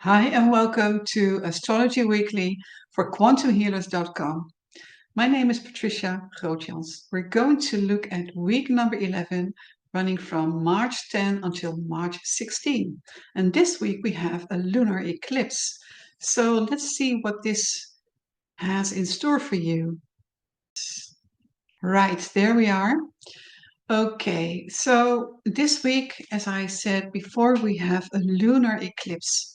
Hi, and welcome to Astrology Weekly for quantumhealers.com. My name is Patricia Grootjans. We're going to look at week number 11, running from March 10 until March 16. And this week we have a lunar eclipse. So let's see what this has in store for you. Right, there we are. Okay, so this week, as I said before, we have a lunar eclipse.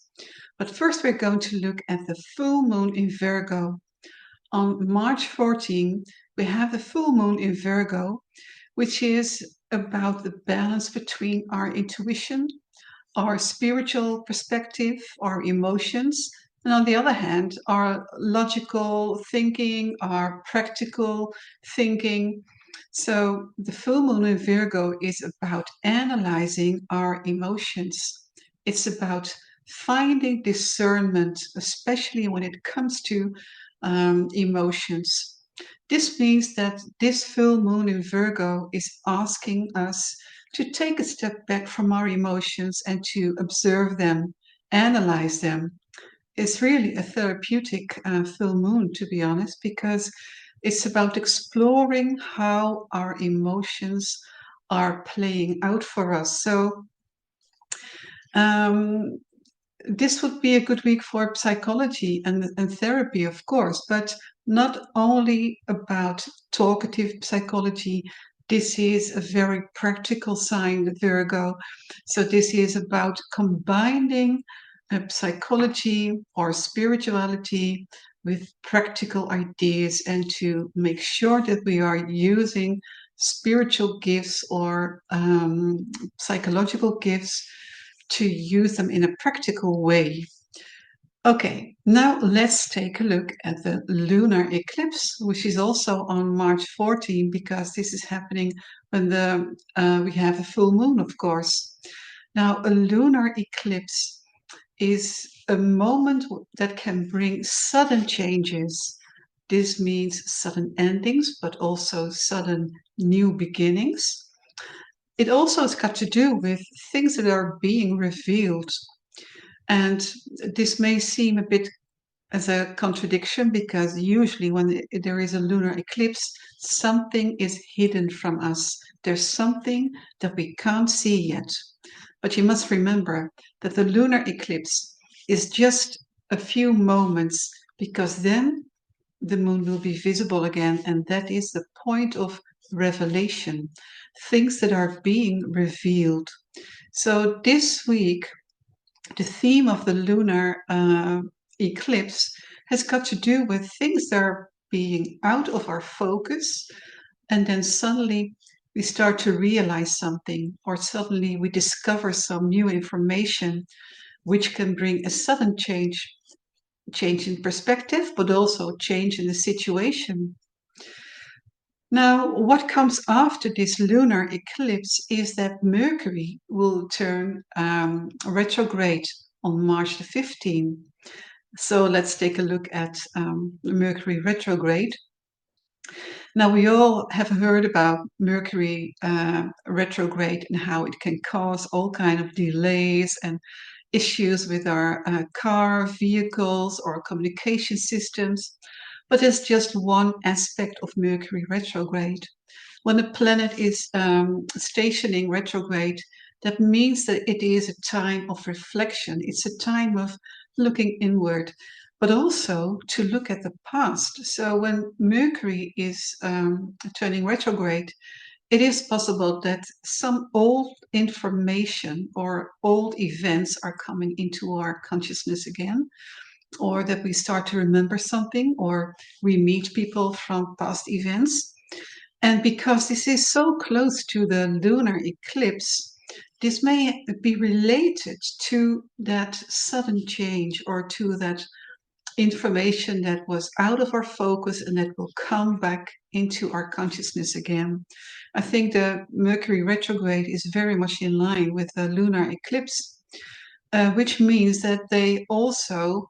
But first, we're going to look at the full moon in Virgo. On March 14, we have the full moon in Virgo, which is about the balance between our intuition, our spiritual perspective, our emotions, and on the other hand, our logical thinking, our practical thinking. So the full moon in Virgo is about analyzing our emotions. It's about finding discernment, especially when it comes to emotions. This means that this full moon in Virgo is asking us to take a step back from our emotions and to observe them, analyze them. It's really a therapeutic full moon, to be honest, because it's about exploring how our emotions are playing out for us. So, um, this would be a good week for psychology and therapy, of course, but not only about talkative psychology. This is a very practical sign, Virgo. So, this is about combining psychology or spirituality with practical ideas and to make sure that we are using spiritual gifts or psychological gifts to use them in a practical way. Okay, now let's take a look at the lunar eclipse, which is also on March 14, because this is happening when we have a full moon, of course. Now, a lunar eclipse is a moment that can bring sudden changes. This means sudden endings, but also sudden new beginnings. It also has got to do with things that are being revealed. And this may seem a bit as a contradiction because usually when there is a lunar eclipse, something is hidden from us. There's something that we can't see yet. But you must remember that the lunar eclipse is just a few moments because then the moon will be visible again, and that is the point of revelation, things that are being revealed. So this week, the theme of the lunar eclipse has got to do with things that are being out of our focus, and then suddenly we start to realize something, or suddenly we discover some new information, which can bring a sudden change in perspective, but also change in the situation. Now, what comes after this lunar eclipse is that Mercury will turn retrograde on March the 15th. So let's take a look at Mercury retrograde. Now, we all have heard about Mercury retrograde and how it can cause all kind of delays and issues with our car, vehicles, or communication systems. But it's just one aspect of Mercury retrograde. When a planet is stationing retrograde, that means that it is a time of reflection. It's a time of looking inward, but also to look at the past. So when Mercury is turning retrograde, it is possible that some old information or old events are coming into our consciousness again, or that we start to remember something, or we meet people from past events. And because this is so close to the lunar eclipse, this may be related to that sudden change or to that information that was out of our focus and that will come back into our consciousness again. I think the Mercury retrograde is very much in line with the lunar eclipse, which means that they also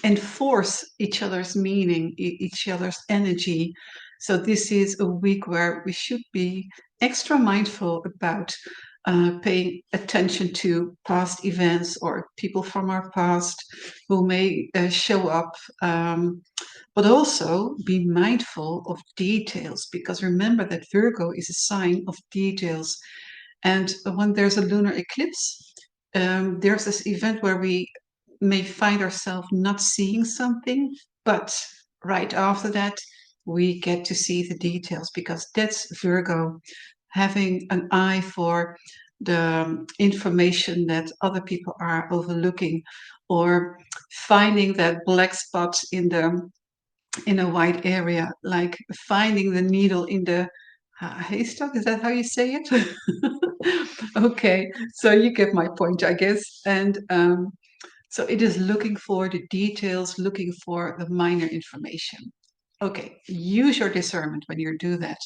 enforce each other's meaning, each other's energy. So this is a week where we should be extra mindful about paying attention to past events or people from our past who may show up, but also be mindful of details, because remember that Virgo is a sign of details. And when there's a lunar eclipse, there's this event where we may find ourselves not seeing something, but right after that, we get to see the details, because that's Virgo, having an eye for the information that other people are overlooking, or finding that black spot in a wide area, like finding the needle in the haystack. Is that how you say it? Okay, so you get my point, I guess. And so it is looking for the details, looking for the minor information. Okay, use your discernment when you do that.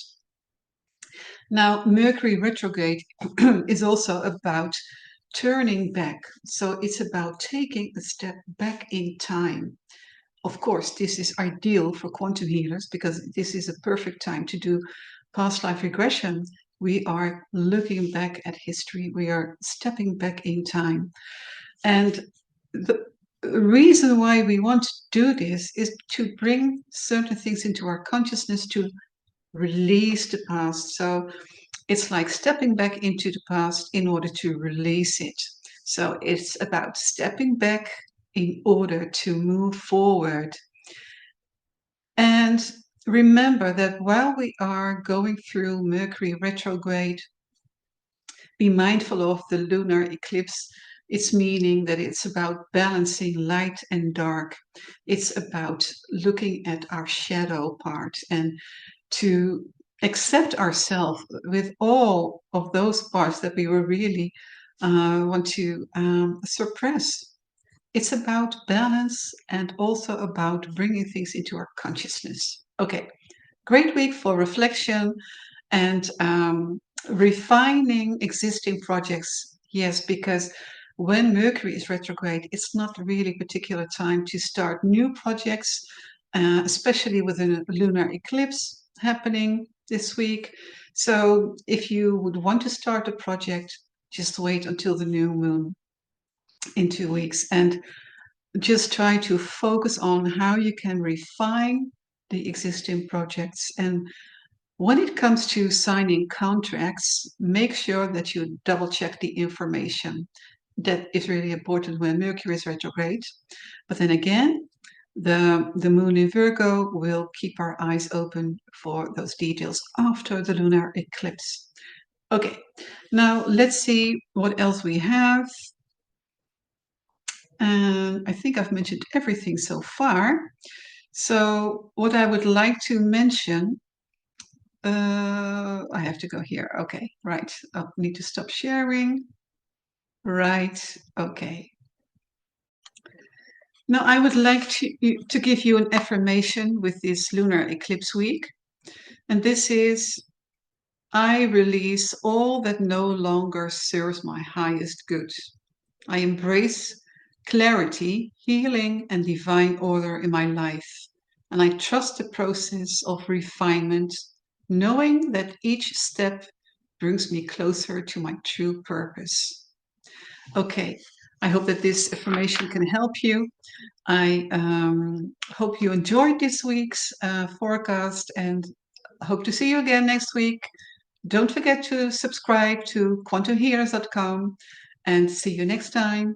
Now, Mercury retrograde is also about turning back. So it's about taking a step back in time. Of course, this is ideal for quantum healers because this is a perfect time to do past life regression. We are looking back at history, we are stepping back in time. And the reason why we want to do this is to bring certain things into our consciousness, to release the past. So it's like stepping back into the past in order to release it. So it's about stepping back in order to move forward. And remember that while we are going through Mercury retrograde, be mindful of the lunar eclipse. It's meaning that it's about balancing light and dark. It's about looking at our shadow part and to accept ourselves with all of those parts that we were really want to suppress. It's about balance and also about bringing things into our consciousness. Okay, great week for reflection and refining existing projects. Yes, because when Mercury is retrograde, it's not really a particular time to start new projects, especially with a lunar eclipse happening this week. So if you would want to start a project, just wait until the new moon in 2 weeks and just try to focus on how you can refine the existing projects. And when it comes to signing contracts, make sure that you double check the information. That is really important when Mercury is retrograde. But then again, the moon in Virgo will keep our eyes open for those details after the lunar eclipse. Okay, now let's see what else we have. And I think I've mentioned everything so far. So what I would like to mention, I have to go here. Okay, right. I need to stop sharing. Right. Okay. Now I would like to give you an affirmation with this lunar eclipse week. And this is, I release all that no longer serves my highest good. I embrace clarity, healing, and divine order in my life. And I trust the process of refinement, knowing that each step brings me closer to my true purpose. Okay, I hope that this information can help you. I hope you enjoyed this week's forecast and hope to see you again next week. Don't forget to subscribe to quantumhealers.com and see you next time.